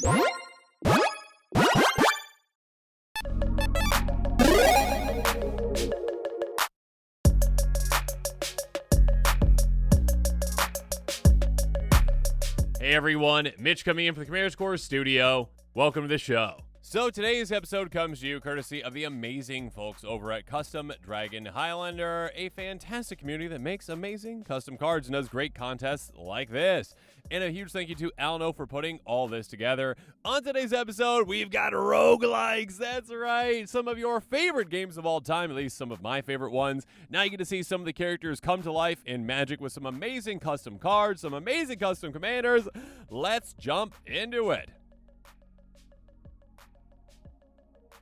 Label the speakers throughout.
Speaker 1: Hey everyone, Mitch coming in from the Commanders Core studio. Welcome to the show. So today's episode comes to you courtesy of the amazing folks over at Custom Dragon Highlander, a fantastic community that makes amazing custom cards and does great contests like this. And a huge thank you to Alno for putting all this together. On today's episode, we've got roguelikes. That's right. Some of your favorite games of all time, at least some of my favorite ones. Now you get to see some of the characters come to life in Magic with some amazing custom cards, some amazing custom commanders. Let's jump into it.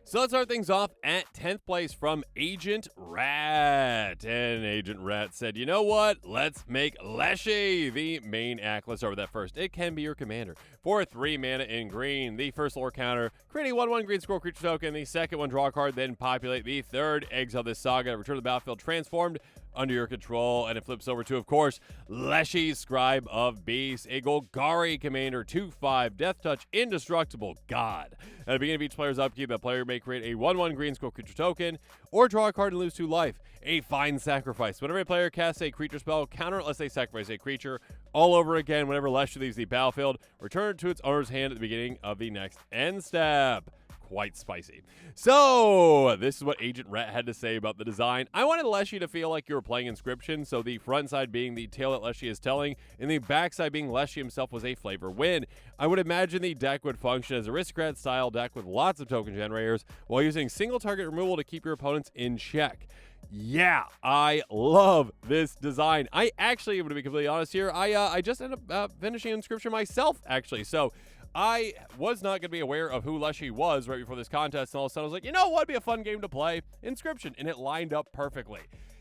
Speaker 1: So let's start things off at 10th place from Agent Rat. And Agent Rat said, you know what? Let's make Leshy the main act. Let's start with that first. It can be your commander. For 3 mana in green, the first lore counter, create a 1/1 green scroll creature token. The second one, draw a card, then populate. The third, exile this saga, return to the battlefield transformed under your control, and it flips over to, of course, Leshy, Scribe of Beasts, a Golgari commander, 2/5, Death Touch, indestructible god. At the beginning of each player's upkeep, that player may create a 1/1 green scroll creature token, or draw a card and lose 2 life. A fine sacrifice. Whenever a player casts a creature spell, counter it unless they sacrifice a creature. All over again, whenever Leshy leaves the battlefield, return it to its owner's hand at the beginning of the next end step. Quite spicy. So this is what Agent Rat had to say about the design. I wanted Leshy to feel like you were playing Inscription, so the front side being the tale that Leshy is telling, and the back side being Leshy himself was a flavor win. I would imagine the deck would function as aristocrat style deck with lots of token generators while using single target removal to keep your opponents in check. Yeah, I love this design. I actually, to be completely honest here, I just ended up finishing Inscription myself, actually. So I was not going to be aware of who Leshy was right before this contest, and all of a sudden I was like, you know what would be a fun game to play? Inscription, and it lined up perfectly.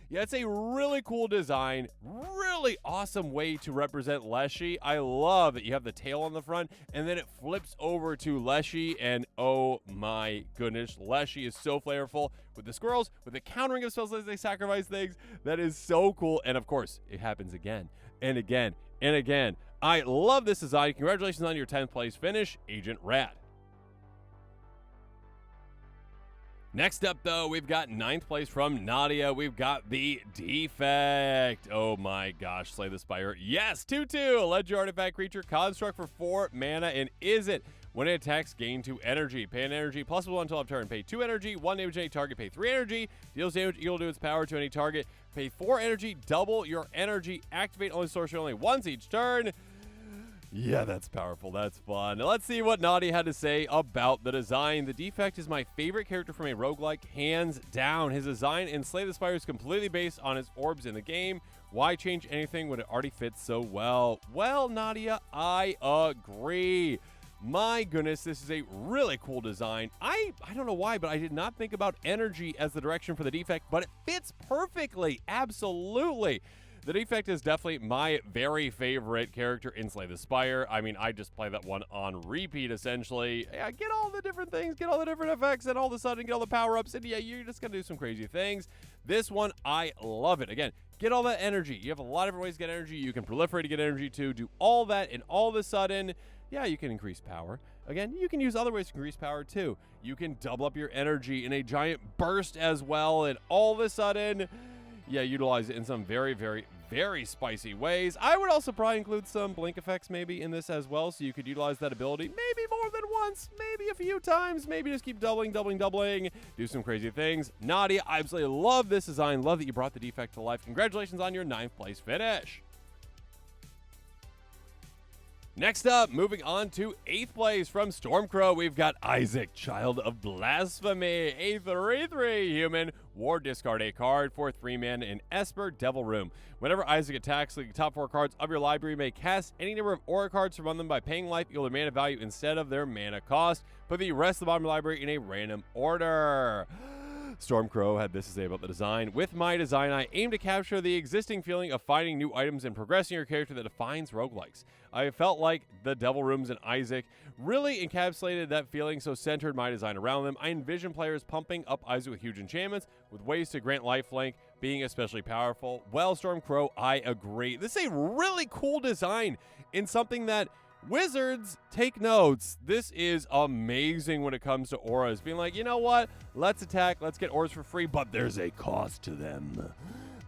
Speaker 1: Yeah, it's a really cool design, really awesome way to represent Leshy. I love that you have the tail on the front, and then it flips over to Leshy, and oh my goodness, Leshy is so flavorful with the squirrels, with the countering of spells as they sacrifice things. That is so cool, and of course, it happens again and again and again. I love this design. Congratulations on your 10th place finish, Agent Rat. Next up, though, we've got 9th place from Nadia. We've got the Defect. Oh my gosh, Slay the Spire. Yes, 2/2. Legendary artifact creature, construct for 4 mana, and is it? When it attacks, gain 2 energy. Pay an energy plus 1 until end of turn. Pay 2 energy, 1 damage to any target. Pay 3 energy. Deals damage equal to its power to any target. Pay 4 energy, double your energy. Activate only sorcery only once each turn. Yeah, that's powerful. That's fun. Now let's see what Nadia had to say about the design. The Defect is my favorite character from a roguelike, hands down. His design in Slay the Spire is completely based on his orbs in the game. Why change anything when it already fits so well? Well, Nadia, I agree. My goodness, this is a really cool design. I don't know why, but I did not think about energy as the direction for the Defect, but it fits perfectly. Absolutely. The Defect is definitely my very favorite character in Slay the Spire. I mean, I just play that one on repeat, essentially. Yeah, get all the different things, get all the different effects, and all of a sudden get all the power-ups, and yeah, you're just going to do some crazy things. This one, I love it. Again, get all that energy. You have a lot of different ways to get energy. You can proliferate to get energy too. Do all that, and all of a sudden, yeah, you can increase power. Again, you can use other ways to increase power too. You can double up your energy in a giant burst as well, and all of a sudden, yeah, utilize it in some very, very, very spicy ways. I would also probably include some blink effects maybe in this as well, so you could utilize that ability maybe more than once, maybe a few times, maybe just keep doubling, do some crazy things. Nadia, I absolutely love this design. Love that you brought the Defect to life. Congratulations on your 9th place finish. Next up, moving on to 8th place from Stormcrow, we've got Isaac, Child of Blasphemy, a 3/3 human. War, discard a card for 3 mana in Esper, Devil Room. Whenever Isaac attacks, the top 4 cards of your library may cast any number of aura cards from them by paying life equal to mana value instead of their mana cost. Put the rest of the bottom of the library in a random order. Stormcrow had this to say about the design. With my design, I aim to capture the existing feeling of finding new items and progressing your character that defines roguelikes. I felt like the Devil Rooms and Isaac really encapsulated that feeling, so centered my design around them. I envision players pumping up Isaac with huge enchantments, with ways to grant lifelink being especially powerful. Well, Stormcrow, I agree. This is a really cool design in something that Wizards, take notes. This is amazing when it comes to auras. Being like, you know what? Let's attack. Let's get auras for free, but there's a cost to them.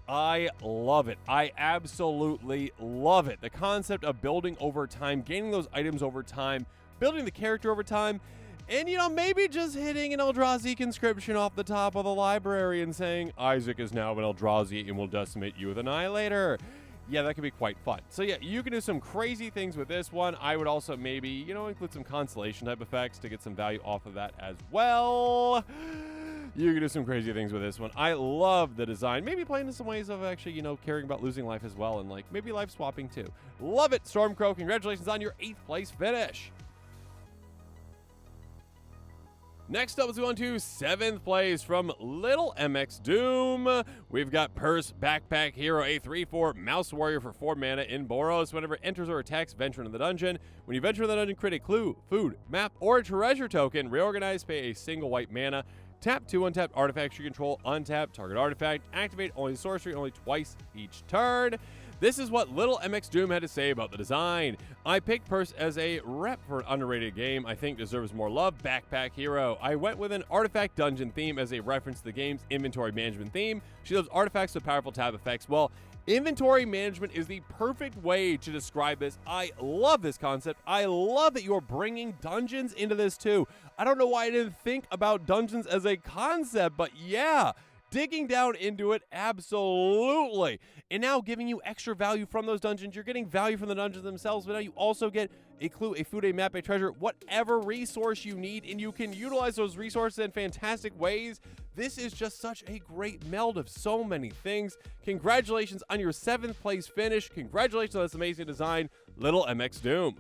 Speaker 1: I love it. I absolutely love it. The concept of building over time, gaining those items over time, building the character over time, and, you know, maybe just hitting an Eldrazi conscription off the top of the library and saying, Isaac is now an Eldrazi and will decimate you with Annihilator. Yeah, that could be quite fun. So yeah, you can do some crazy things with this one. I would also maybe, you know, include some constellation type effects to get some value off of that as well. You can do some crazy things with this one. I love the design. Maybe playing in some ways of actually, you know, caring about losing life as well, and like maybe life swapping too. Love it, Stormcrow. Congratulations on your 8th place finish. Next up, let's go on to 7th place from Little MX Doom. We've got Purse Backpack Hero, a 3/4 Mouse Warrior for 4 mana in Boros. Whenever it enters or attacks, venture into the dungeon. When you venture into the dungeon, create a clue, food, map, or a treasure token. Reorganize, pay a single white mana. Tap 2 untapped artifacts you control. Untap target artifact. Activate only sorcery, only twice each turn. This is what Little MX Doom had to say about the design. I picked Purse as a rep for an underrated game I think deserves more love, Backpack Hero. I went with an artifact dungeon theme as a reference to the game's inventory management theme. She loves artifacts with powerful tab effects. Well, inventory management is the perfect way to describe this. I love this concept. I love that you're bringing dungeons into this too. I don't know why I didn't think about dungeons as a concept, but yeah, digging down into it, absolutely. And now giving you extra value from those dungeons. You're getting value from the dungeons themselves, but now you also get a clue, a food, a map, a treasure, whatever resource you need, and you can utilize those resources in fantastic ways. This is just such a great meld of so many things. Congratulations on your 7th place finish. Congratulations on this amazing design, Little MX Doom.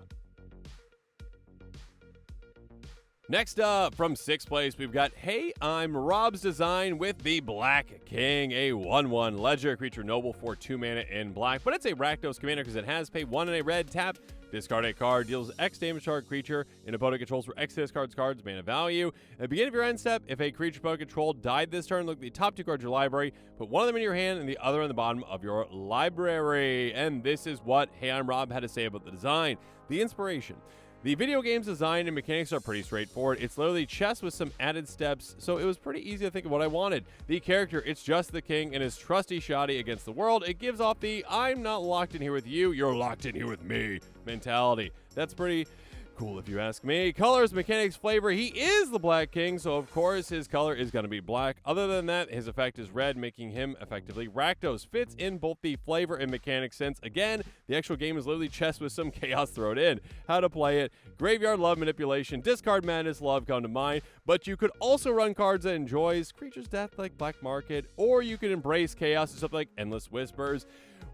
Speaker 1: Next up, from 6th place, we've got HeyImRob's design with the Black King, a 1/1 Ledger creature noble for 2 mana in black, but it's a Rakdos commander because it has pay 1 and a red, tap, discard a card, deals X damage to target creature, and opponent controls for X discards cards, mana value. At the beginning of your end step, if a creature opponent controlled died this turn, look at the top 2 cards of your library, put one of them in your hand and the other in the bottom of your library. And this is what HeyImRob had to say about the design. The inspiration. The video game's design and mechanics are pretty straightforward. It's literally chess with some added steps, so it was pretty easy to think of what I wanted. The character, it's just the king and his trusty shoddy against the world. It gives off the I'm not locked in here with you, you're locked in here with me mentality. That's pretty cool if you ask me. Colors, mechanics, flavor. He is the Black King, so of course his color is going to be black. Other than that, his effect is red, making him effectively Rakdos. Fits in both the flavor and mechanic sense. Again, the actual game is literally chess with some chaos thrown in. How to play it. Graveyard love, manipulation, discard madness, love come to mind. But you could also run cards that enjoys creatures' death like Black Market, or you could embrace chaos and something like Endless Whispers.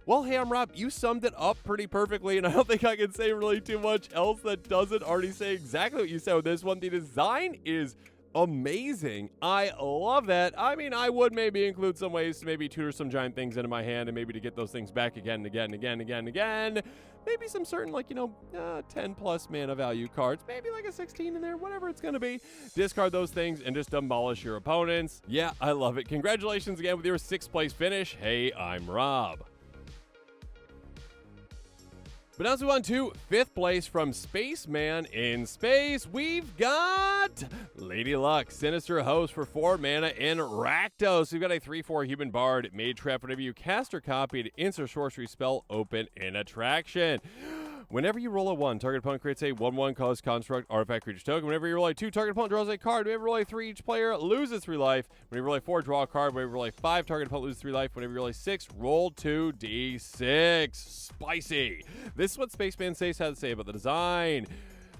Speaker 1: Well, HeyImRob, you summed it up pretty perfectly, and I don't think I can say really too much else that doesn't already say exactly what you said with this one. The design is amazing. I love that. I mean, I would maybe include some ways to maybe tutor some giant things into my hand and maybe to get those things back again and again and again and again and again. Maybe some certain, like, 10 plus mana value cards. Maybe like a 16 in there, whatever it's going to be. Discard those things and just demolish your opponents. Yeah, I love it. Congratulations again with your 6th place finish. HeyImRob. But now let's move on to 5th place from Spaceman in Space. We've got Lady Luck, Sinister Host for 4 mana in Rakdos. We've got a 3/4 Human Bard, Mage Trap. Whenever you cast or copy an instant sorcery spell, open an attraction. Whenever you roll a 1, target opponent creates a 1/1 cause construct artifact creature token. Whenever you roll a 2, target opponent draws a card. Whenever you roll a 3, each player loses 3 life. Whenever you roll a 4, draw a card. Whenever you roll a 5, target opponent loses 3 life. Whenever you roll a 6, roll 2d6. Spicy. This is what SpacemanSa had to say about the design.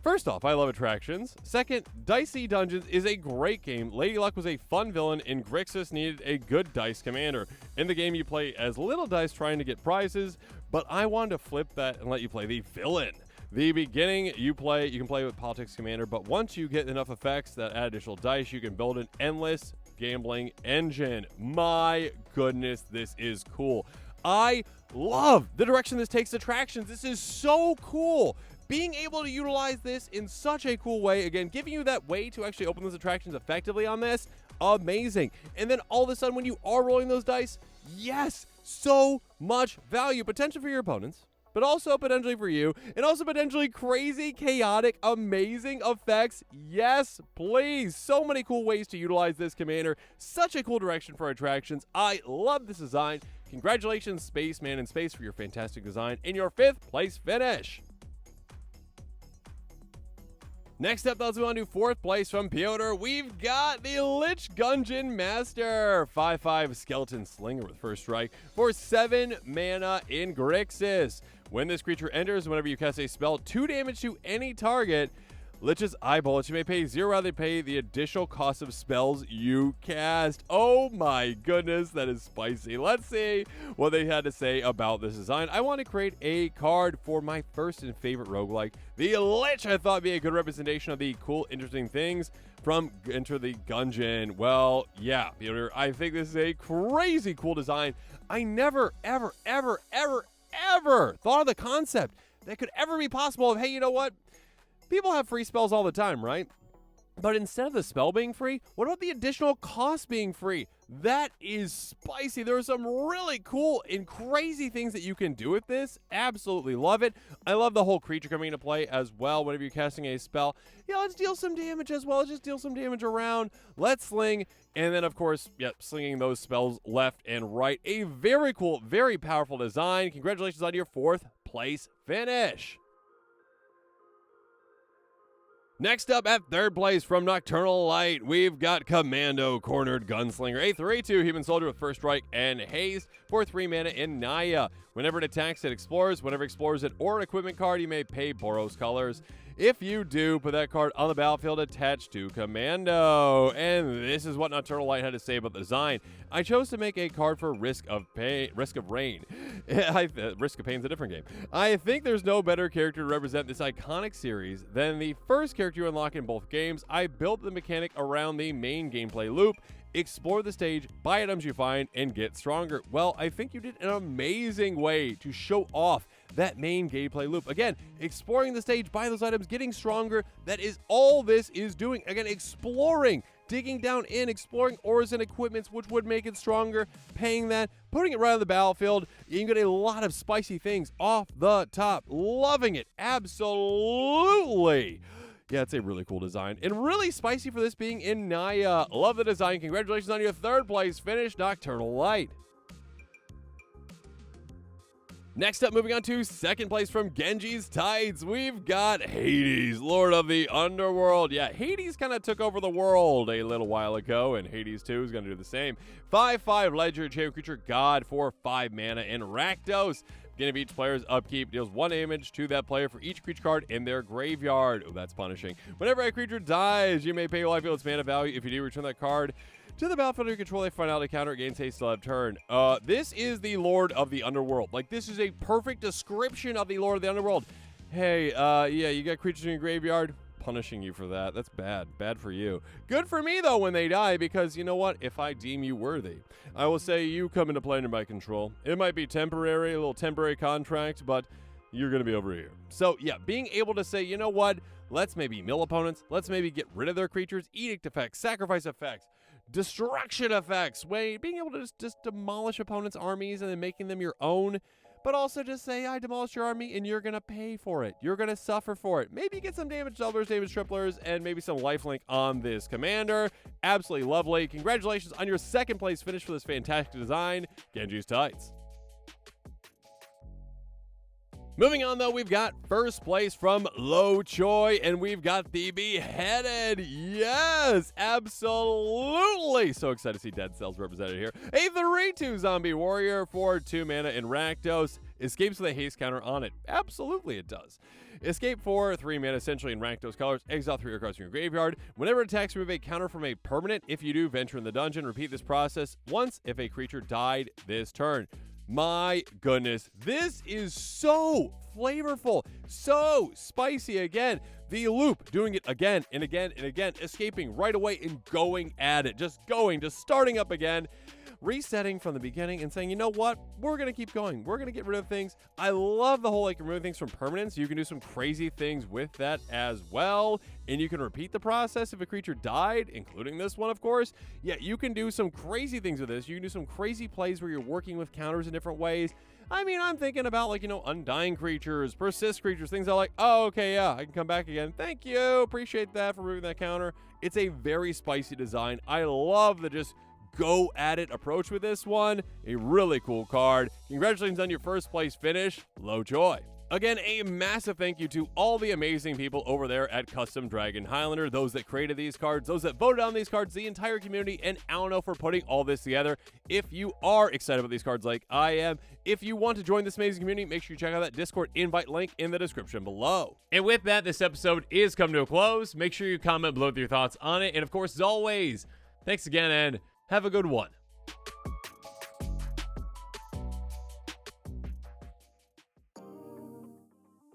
Speaker 1: First off, I love attractions. Second, Dicey Dungeons is a great game. Lady Luck was a fun villain, and Grixis needed a good dice commander. In the game, you play as little dice trying to get prizes, but I wanted to flip that and let you play the villain. The beginning, you can play with Politics Commander, but once you get enough effects that add additional dice, you can build an endless gambling engine. My goodness, this is cool. I love the direction this takes attractions. This is so cool. Being able to utilize this in such a cool way, again, giving you that way to actually open those attractions effectively on this, amazing. And then all of a sudden, when you are rolling those dice, yes, so much value, potential for your opponents, but also potentially for you, and also potentially crazy, chaotic, amazing effects. Yes, please. So many cool ways to utilize this commander. Such a cool direction for attractions. I love this design. Congratulations, Spaceman and Space, for your fantastic design and your 5th place finish. Next up, let's move on to 4th place from Piotr. We've got the Lich Gungeon Master. 5/5 Skeleton Slinger with first strike for 7 mana in Grixis. When this creature enters, whenever you cast a spell, 2 damage to any target, Lich's Eyeball, you may pay 0 rather than pay the additional cost of spells you cast. Oh my goodness, that is spicy. Let's see what they had to say about this design. I want to create a card for my first and favorite roguelike, the Lich. I thought would be a good representation of the cool, interesting things from Enter the Gungeon. Well, yeah, Peter, I think this is a crazy cool design. I never, ever, ever, ever, ever thought of the concept that could ever be possible of, hey, you know what? People have free spells all the time, right? But instead of the spell being free, what about the additional cost being free? That is spicy. There are some really cool and crazy things that you can do with this. Absolutely love it. I love the whole creature coming into play as well whenever you're casting a spell. Yeah, let's deal some damage as well. Let's just deal some damage around. Let's sling. And then, of course, slinging those spells left and right. A very cool, very powerful design. Congratulations on your 4th place finish. Next up at 3rd place from NocturnalLight, we've got Commando Cornered Gunslinger, a 3/2 human soldier with first strike and haste for 3 mana in Nadia. Whenever it attacks, it explores. Whenever it explores it or an equipment card, you may pay Boros colors. If you do, put that card on the battlefield attached to Commando. And this is what NocturnalLight had to say about the design. I chose to make a card for Risk of Rain. Risk of Pain is a different game. I think there's no better character to represent this iconic series than the first character you unlock in both games. I built the mechanic around the main gameplay loop. Explore the stage, buy items you find, and get stronger. Well, I think you did an amazing way to show off that main gameplay loop. Again, exploring the stage, buy those items, getting stronger. That is all this is doing. Again, exploring, digging down in, exploring ores and equipments, which would make it stronger, paying that, putting it right on the battlefield. You can get a lot of spicy things off the top. Loving it. Absolutely. Yeah, it's a really cool design and really spicy for this being in Nadia. Love the design. Congratulations on your 3rd place finish, NocturnalLight. Next up, moving on to 2nd place from Genji's Tides, we've got Hades, Lord of the Underworld. Yeah, Hades kind of took over the world a little while ago, and Hades 2 is going to do the same. 5/5 legendary champion creature god for 5 mana in Rakdos. Beginning of each player's upkeep deals 1 damage to that player for each creature card in their graveyard. Oh, that's punishing. Whenever a creature dies, you may pay your life equal its mana value. If you do, return that card to the battlefield you control. A finality counter gains haste till end of turn. This is the Lord of the Underworld. Like, this is a perfect description of the Lord of the Underworld. Hey, yeah, you got creatures in your graveyard. Punishing you for that. That's bad. Bad for you. Good for me, though, when they die, because you know what? If I deem you worthy, I will say you come into play under my control. It might be temporary, a little temporary contract, but you're going to be over here. So, yeah, being able to say, you know what? Let's maybe mill opponents. Let's maybe get rid of their creatures. Edict effects, sacrifice effects, destruction effects. Being able to just demolish opponents' armies and then making them your own. But also just say, I demolished your army, and you're going to pay for it. You're going to suffer for it. Maybe get some damage doublers, damage triplers, and maybe some lifelink on this commander. Absolutely lovely. Congratulations on your 2nd place finish for this fantastic design, Genji's Tights. Moving on, though, we've got 1st place from Lo Choi, and we've got the Beheaded. Yes, absolutely. So excited to see Dead Cells represented here. A 3/2 zombie warrior for 2 mana in Rakdos. Escapes with a haste counter on it. Absolutely it does. Escape for 3 mana, essentially in Rakdos colors. Exile 3 cards from your graveyard. Whenever it attacks, remove a counter from a permanent. If you do, venture in the dungeon. Repeat this process once if a creature died this turn. My goodness, this is so flavorful, so spicy. Again, the loop, doing it again and again and again, escaping right away and going at it, just starting up again, resetting from the beginning and saying, you know what, we're going to keep going. We're going to get rid of things. I love the whole, removing things from permanence. You can do some crazy things with that as well. And you can repeat the process if a creature died, including this one, of course. Yeah, you can do some crazy things with this. You can do some crazy plays where you're working with counters in different ways. I mean, I'm thinking about, like, undying creatures, persist creatures, things like, oh, okay, yeah, I can come back again. Thank you. Appreciate that for moving that counter. It's a very spicy design. I love the just go at it approach with this one. A really cool card. Congratulations on your first place finish. Low joy. Again, a massive thank you to all the amazing people over there at Custom Dragon Highlander, those that created these cards, those that voted on these cards, the entire community, and Alno for putting all this together. If you are excited about these cards like I am, if you want to join this amazing community, make sure you check out that Discord invite link in the description below. And with that, this episode is coming to a close. Make sure you comment below with your thoughts on it. And of course, as always, thanks again and have a good one.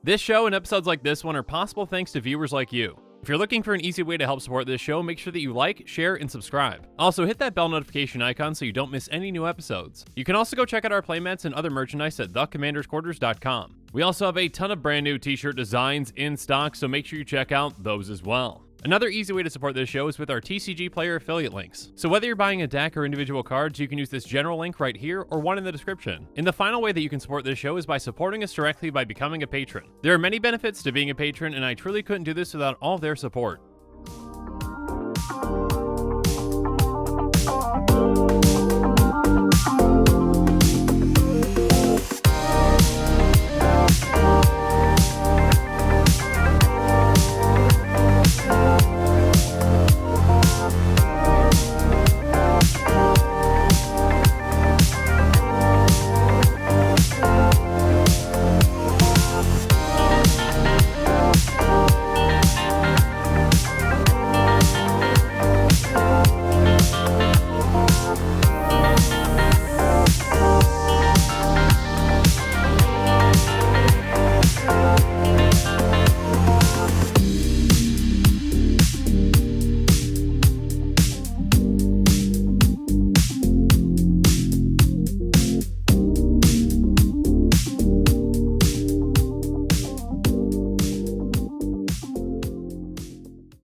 Speaker 1: This show and episodes like this one are possible thanks to viewers like you. If you're looking for an easy way to help support this show, make sure that you like, share, and subscribe. Also, hit that bell notification icon so you don't miss any new episodes. You can also go check out our playmats and other merchandise at thecommandersquarters.com. We also have a ton of brand new t-shirt designs in stock, so make sure you check out those as well. Another easy way to support this show is with our TCG player affiliate links. So whether you're buying a deck or individual cards, you can use this general link right here or one in the description. And the final way that you can support this show is by supporting us directly by becoming a patron. There are many benefits to being a patron, and I truly couldn't do this without all of their support.